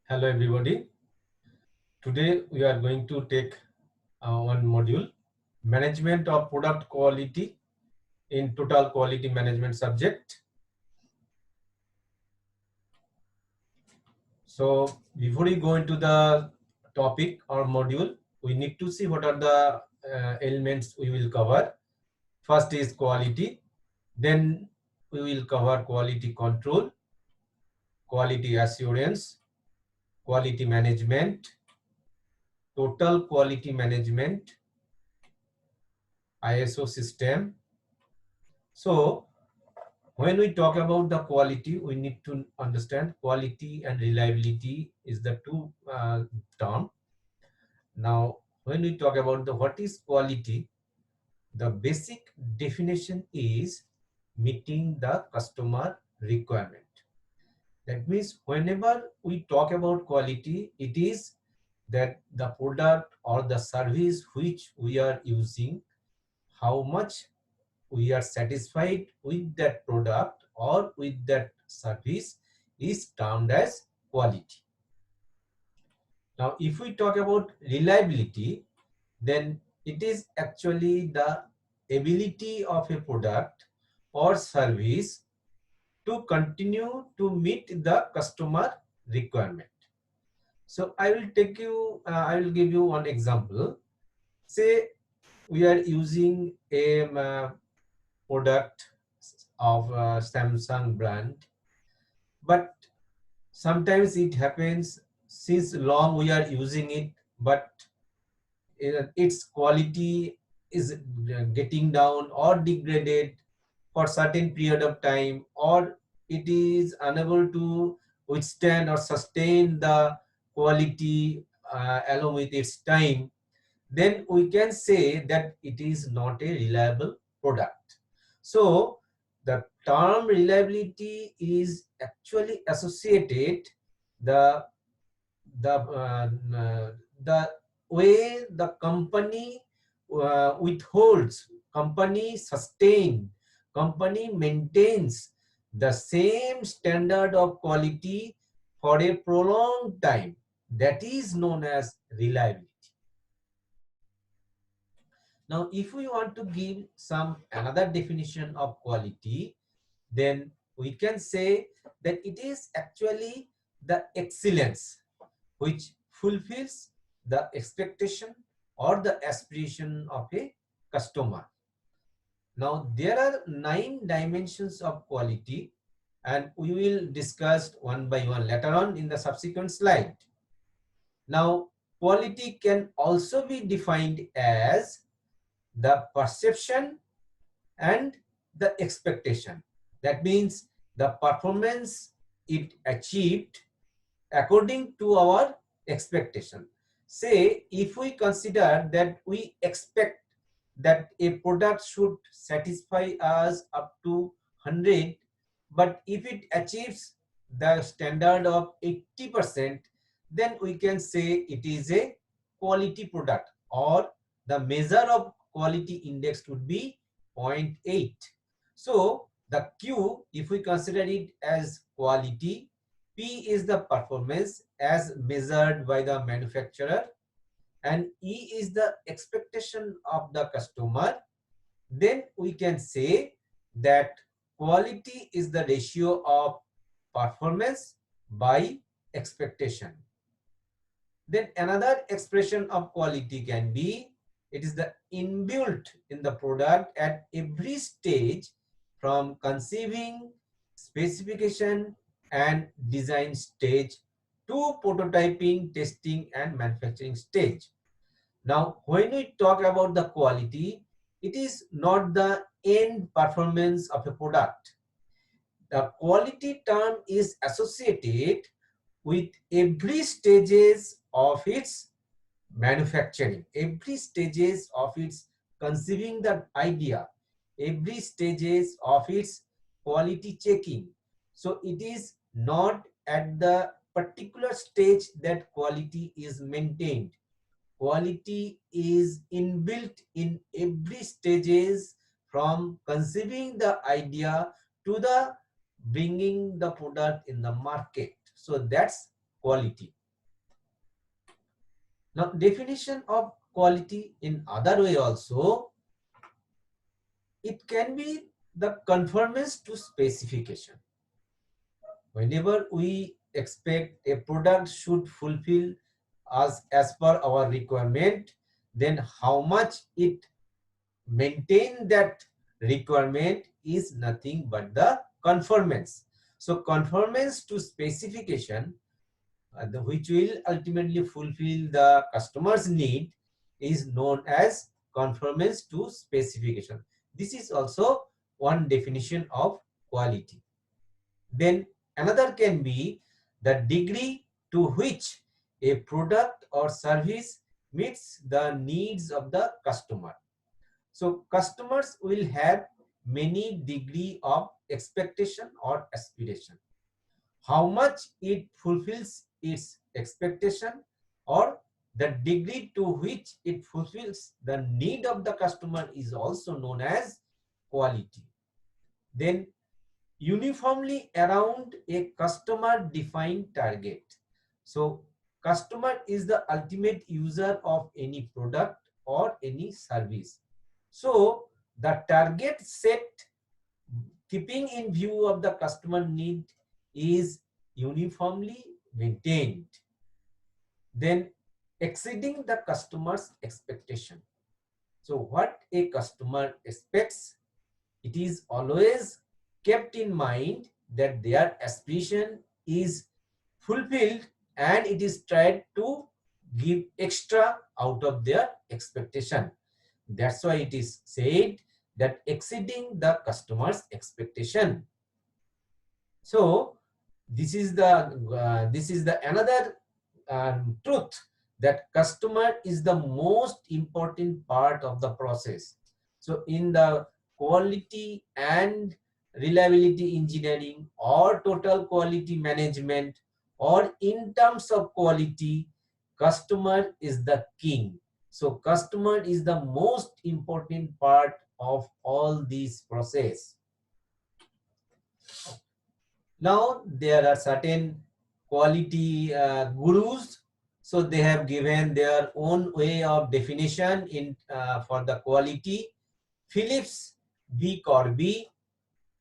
Hello everybody. Today we are going to take one module, management of product quality in total quality management subject. So before we go into the topic or module, we need to see what are the elements we will cover. First is quality, then we will cover quality control, quality assurance, quality management, total quality management, ISO system. So when we talk about the quality, we need to understand quality and reliability is the two term. Now, when we talk about the what is quality, the basic definition is meeting the customer requirement. That means whenever we talk about quality, it is that the product or the service which we are using, how much we are satisfied with that product or with that service is termed as quality. Now, if we talk about reliability, then it is actually the ability of a product or service to continue to meet the customer requirement. So I will give you one example. Say we are using a product of Samsung brand, but sometimes it happens since long we are using it, but its quality is getting down or degraded for certain period of time, or it is unable to withstand or sustain the quality along with its time, then we can say that it is not a reliable product. So the term reliability is actually associated the the way the company withholds, company sustain, company maintains the same standard of quality for a prolonged time. That is known as reliability. Now, if we want to give some another definition of quality, then we can say that it is actually the excellence which fulfills the expectation or the aspiration of a customer. Now, there are 9 dimensions of quality, and we will discuss one by one later on in the subsequent slide. Now, quality can also be defined as the perception and the expectation. That means the performance it achieved according to our expectation. Say if we consider that we expect that a product should satisfy us up to 100, but if it achieves the standard of 80%, then we can say it is a quality product, or the measure of quality index would be 0.8. So the Q, if we consider it as quality, P is the performance as measured by the manufacturer, and E is the expectation of the customer. Then we can say that quality is the ratio of performance by expectation. Then another expression of quality can be, it is the inbuilt in the product at every stage from conceiving, specification and design stage to prototyping, testing and manufacturing stage. Now, when we talk about the quality, it is not the end performance of a product. The quality term is associated with every stages of its manufacturing, every stages of its conceiving the idea, every stages of its quality checking. So it is not at the particular stage that quality is maintained. Quality is inbuilt in every stages from conceiving the idea to the bringing the product in the market. So that's quality. Now, definition of quality in other way also, it can be the conformance to specification. Whenever we expect a product should fulfill as per our requirement, then how much it maintain that requirement is nothing but the conformance. So conformance to specification, which will ultimately fulfill the customer's need, is known as conformance to specification. This is also one definition of quality. Then another can be the degree to which a product or service meets the needs of the customer. So customers will have many degree of expectation or aspiration. How much it fulfills its expectation or the degree to which it fulfills the need of the customer is also known as quality. Then uniformly around a customer defined target. So customer is the ultimate user of any product or any service. So the target set, keeping in view of the customer need, is uniformly maintained. Then exceeding the customer's expectation. So what a customer expects, it is always kept in mind that their aspiration is fulfilled and it is tried to give extra out of their expectation. That's why it is said that exceeding the customer's expectation. So this is the another truth, that customer is the most important part of the process. So in the quality and reliability engineering or total quality management, or in terms of quality, customer is the king. So customer is the most important part of all these process. Now there are certain quality gurus, so they have given their own way of definition in for the quality. Phillips V. Corby,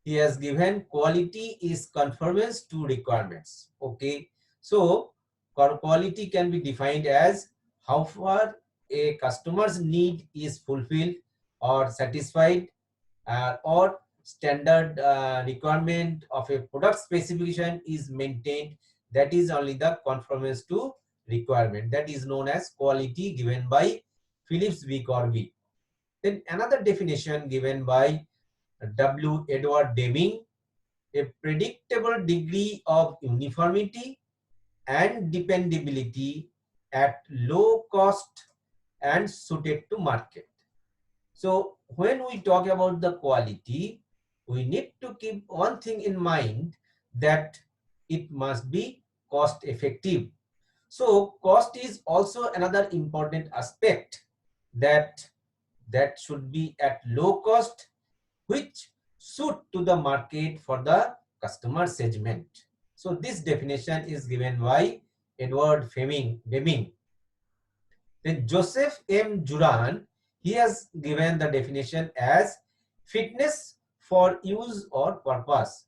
he has given quality is conformance to requirements. Okay, so quality can be defined as how far a customer's need is fulfilled or satisfied, or standard requirement of a product specification is maintained. That is only the conformance to requirement. That is known as quality, given by Phillips V. Corby. Then another definition given by W. Edward Deming, a predictable degree of uniformity and dependability at low cost and suited to market. So when we talk about the quality, we need to keep one thing in mind, that it must be cost effective. So cost is also another important aspect, that should be at low cost, which suit to the market for the customer segment. So this definition is given by Edward Deming. Then Joseph M. Juran, he has given the definition as fitness for use or purpose.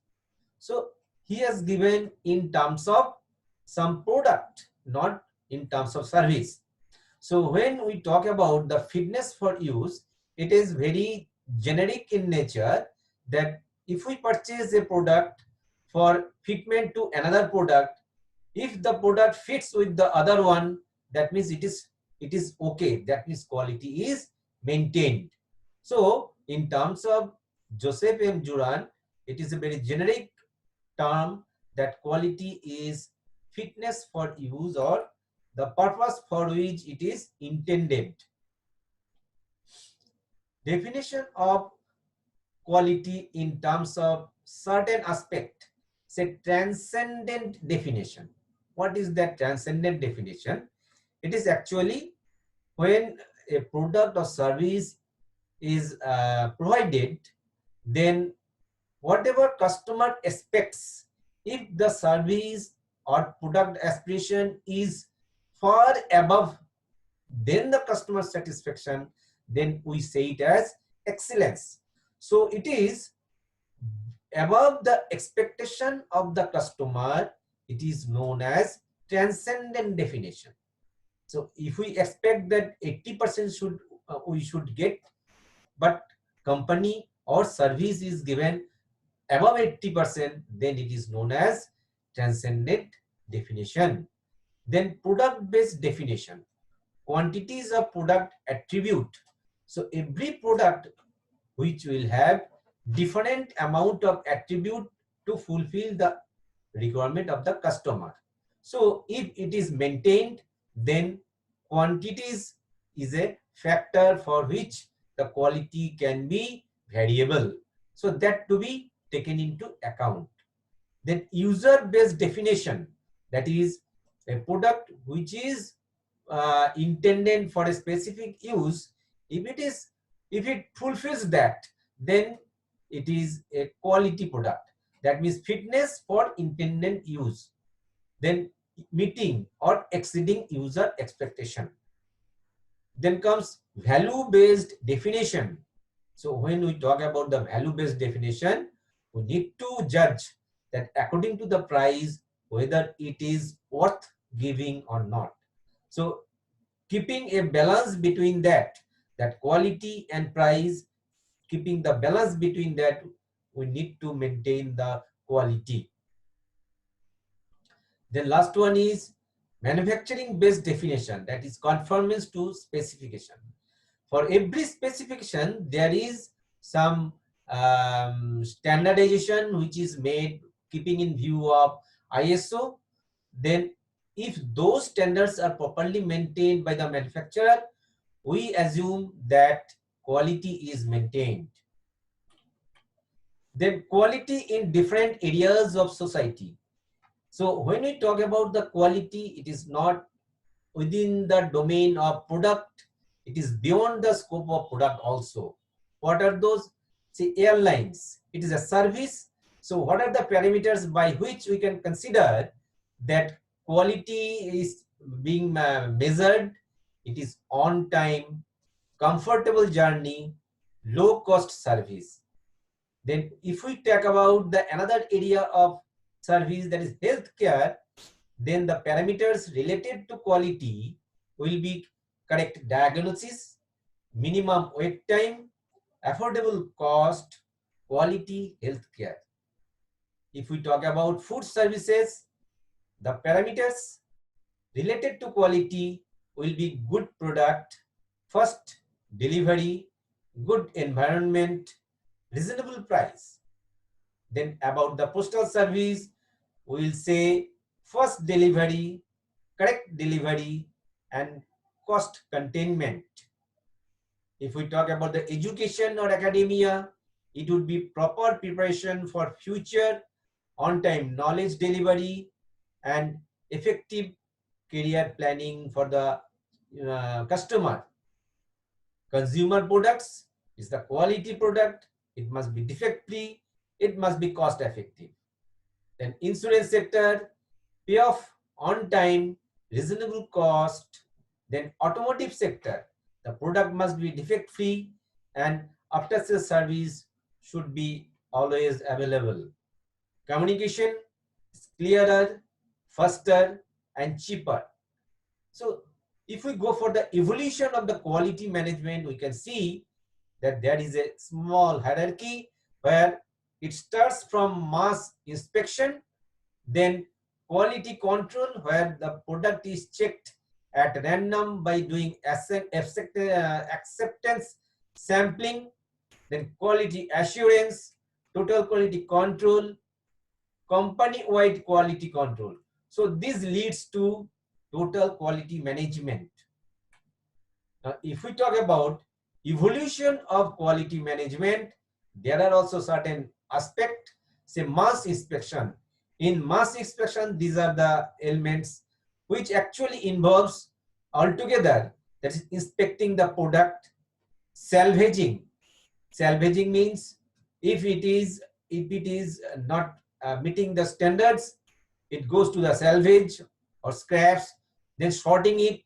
So he has given in terms of some product, not in terms of service. So when we talk about the fitness for use, it is very generic in nature, that if we purchase a product for fitment to another product, if the product fits with the other one, that means it is okay. That means quality is maintained. So in terms of Joseph M. Juran, it is a very generic term, that quality is fitness for use or the purpose for which it is intended. Definition of quality in terms of certain aspect, say transcendent definition. What is that transcendent definition? It is actually when a product or service is provided, then whatever customer expects, if the service or product aspiration is far above then the customer satisfaction, then we say it as excellence. So it is above the expectation of the customer, it is known as transcendent definition. So if we expect that 80% should we should get, but company or service is given above 80%, then it is known as transcendent definition. Then product based definition, quantities of product attribute. So every product which will have different amount of attribute to fulfill the requirement of the customer. So if it is maintained, then quantities is a factor for which the quality can be variable. So that to be taken into account. Then user-based definition, that is a product which is intended for a specific use. If it fulfills that, then it is a quality product. That means fitness for intended use, then meeting or exceeding user expectation. Then comes value-based definition. So when we talk about the value-based definition, we need to judge that according to the price, whether it is worth giving or not. So keeping a balance between that quality and price, keeping the balance between that, we need to maintain the quality. Then last one is manufacturing based definition, that is conformance to specification. For every specification, there is some standardization which is made keeping in view of ISO. Then if those standards are properly maintained by the manufacturer, we assume that quality is maintained. Then quality in different areas of society. So when we talk about the quality, it is not within the domain of product, it is beyond the scope of product also. What are those? Say airlines, it is a service. So what are the parameters by which we can consider that quality is being measured? It is on time, comfortable journey, low cost service. Then if we talk about the another area of service, that is healthcare, then the parameters related to quality will be correct diagnosis, minimum wait time, affordable cost, quality healthcare. If we talk about food services, the parameters related to quality will be good product, first delivery, good environment, reasonable price. Then about the postal service, we will say first delivery, correct delivery, and cost containment. If we talk about the education or academia, it would be proper preparation for future, on-time knowledge delivery, and effective career planning for the customer. Consumer products is the quality product. It must be defect-free. It must be cost-effective. Then insurance sector, payoff on time, reasonable cost. Then automotive sector, the product must be defect-free and after-sales service should be always available. Communication is clearer, faster, and cheaper. So if we go for the evolution of the quality management, we can see that there is a small hierarchy where it starts from mass inspection, then quality control where the product is checked at random by doing acceptance sampling, then quality assurance, total quality control, company-wide quality control. So this leads to total quality management. Now, if we talk about evolution of quality management, there are also certain aspects, say mass inspection. In mass inspection, these are the elements which actually involves altogether, that is inspecting the product, salvaging. Salvaging means if it is not meeting the standards, it goes to the salvage or scraps, then sorting it,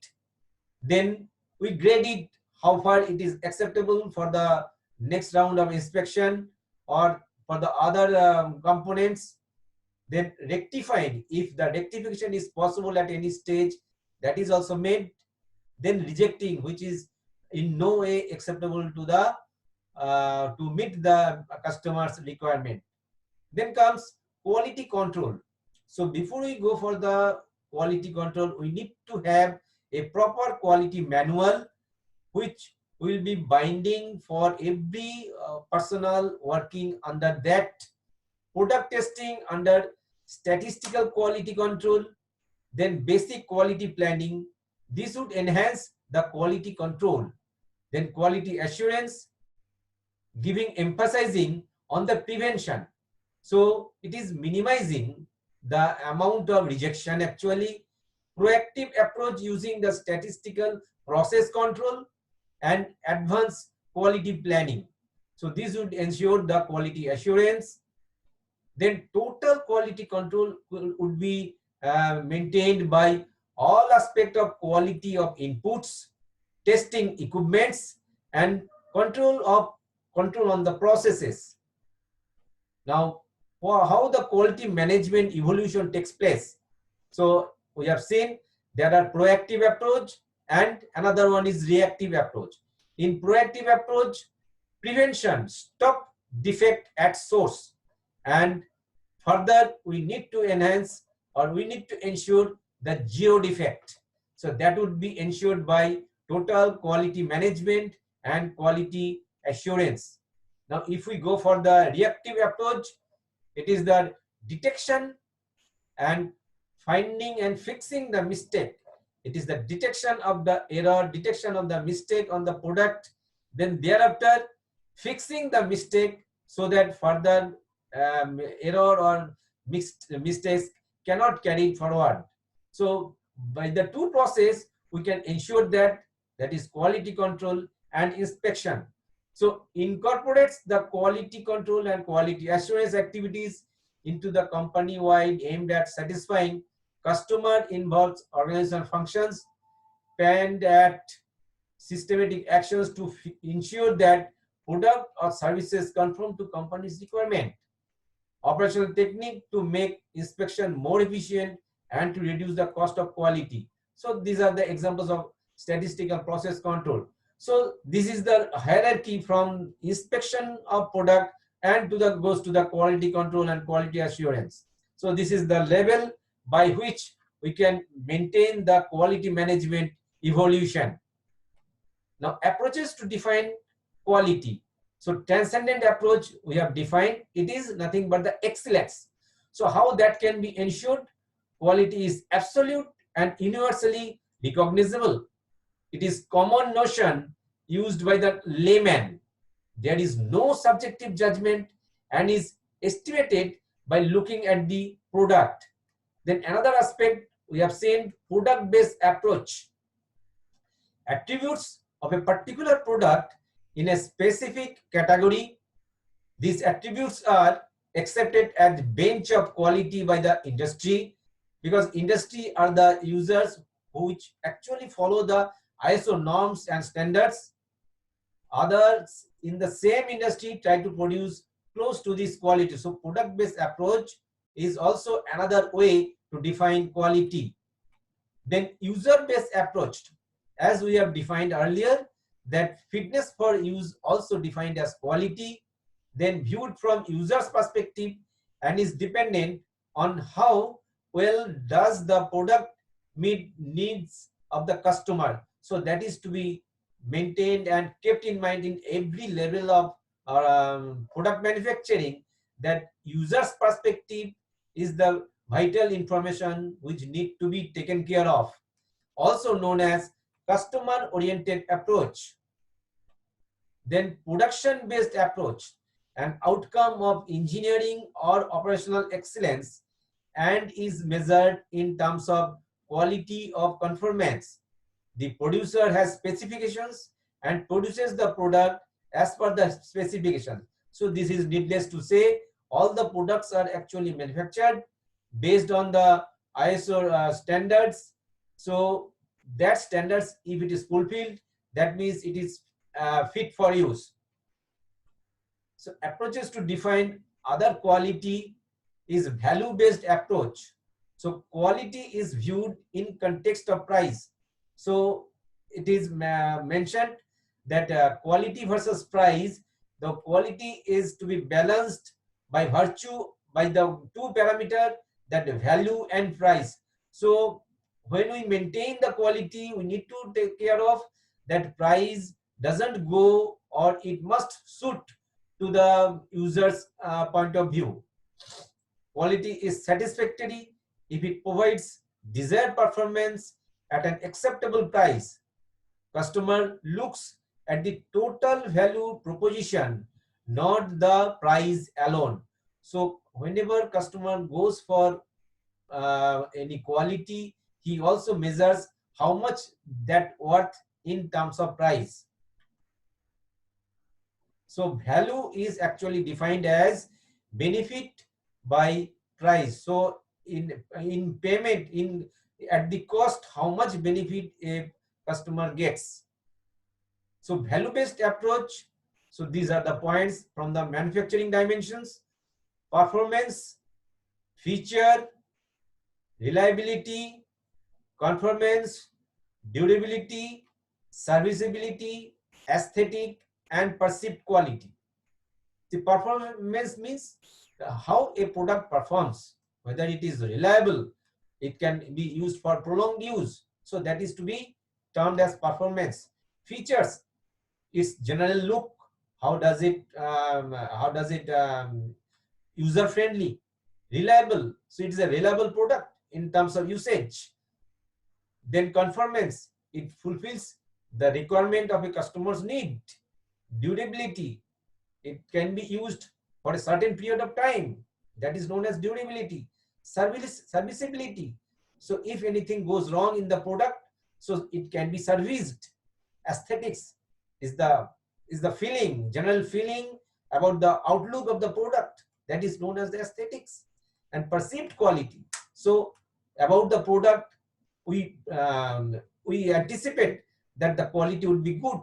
then we grade it, how far it is acceptable for the next round of inspection or for the other components. Then rectifying, if the rectification is possible at any stage, that is also made. Then rejecting, which is in no way acceptable to the to meet the customer's requirement. Then comes quality control. So before we go for the quality control, we need to have a proper quality manual which will be binding for every personnel working under that. Product testing under statistical quality control, then basic quality planning. This would enhance the quality control. Then quality assurance, emphasizing on the prevention. So it is minimizing the amount of rejection actually. Proactive approach using the statistical process control and advanced quality planning. So this would ensure the quality assurance. Then total quality control would be maintained by all aspects of quality of inputs, testing equipments, and control on the processes. Now, how the quality management evolution takes place. So we have seen there are proactive approach and another one is reactive approach. In proactive approach, prevention, stop defect at source, and further we need to enhance or we need to ensure the zero defect. So that would be ensured by total quality management and quality assurance. Now, if we go for the reactive approach, it is the detection and finding and fixing the mistake. It is the detection of the error, detection of the mistake on the product, then thereafter fixing the mistake so that further error or mistakes cannot carry forward. So by the two process, we can ensure that is quality control and inspection. So incorporates the quality control and quality assurance activities into the company-wide aimed at satisfying customer involved organizational functions, planned at systematic actions to ensure that product or services conform to company's requirement. Operational technique to make inspection more efficient and to reduce the cost of quality. So these are the examples of statistical process control. So this is the hierarchy from inspection of product and to the goes to the quality control and quality assurance. So this is the level by which we can maintain the quality management evolution. Now, approaches to define quality. So transcendent approach we have defined, it is nothing but the excellence. So how that can be ensured? Quality is absolute and universally recognizable. It is common notion used by the layman. There is no subjective judgment and is estimated by looking at the product. Then another aspect we have seen, product-based approach. Attributes of a particular product in a specific category. These attributes are accepted as bench of quality by the industry, because industry are the users which actually follow the ISO norms and standards. Others in the same industry try to produce close to this quality. So product-based approach is also another way to define quality. Then user-based approach, as we have defined earlier, that fitness for use also defined as quality, then viewed from user's perspective and is dependent on how well does the product meet needs of the customer. So that is to be maintained and kept in mind in every level of product manufacturing, that user's perspective is the vital information which need to be taken care of, also known as customer oriented approach. Then production based approach, an outcome of engineering or operational excellence and is measured in terms of quality of conformance. The producer has specifications and produces the product as per the specification. So this is needless to say, all the products are actually manufactured based on the ISO standards. So that standards, if it is fulfilled, that means it is fit for use. So approaches to define other quality is value-based approach. So quality is viewed in context of price. So it is mentioned that quality versus price, the quality is to be balanced by virtue by the two parameter, that value and price. So when we maintain the quality, we need to take care of that price doesn't go, or it must suit to the user's point of view. Quality is satisfactory if it provides desired performance at an acceptable price. Customer looks at the total value proposition, not the price alone. So whenever customer goes for any quality, he also measures how much that worth in terms of price. So value is actually defined as benefit by price. So in payment, in at the cost, how much benefit a customer gets. So value-based approach. So these are the points from the manufacturing dimensions: performance, feature, reliability, conformance, durability, serviceability, aesthetic, and perceived quality. The performance means how a product performs, whether it is reliable, it can be used for prolonged use. So that is to be termed as performance. Features is general look. How does it user friendly? Reliable. So it is a reliable product in terms of usage. Then conformance, it fulfills the requirement of a customer's need. Durability, it can be used for a certain period of time, that is known as durability. Serviceability, so if anything goes wrong in the product, so it can be serviced. Aesthetics is the feeling, general feeling about the outlook of the product, that is known as the aesthetics. And perceived quality, so about the product, we anticipate that the quality would be good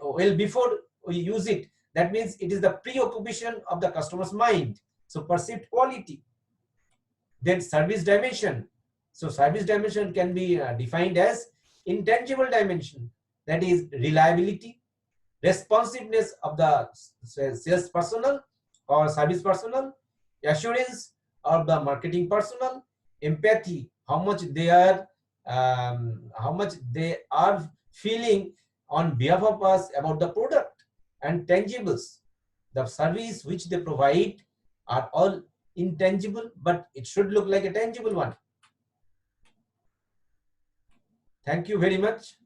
well before we use it. That means it is the preoccupation of the customer's mind. So perceived quality. Then service dimension. So service dimension can be defined as intangible dimension, that is reliability, responsiveness of the sales personnel or service personnel, assurance of the marketing personnel, empathy, how much they are feeling on behalf of us about the product. And tangibles, the service which they provide are all intangible, but it should look like a tangible one. Thank you very much.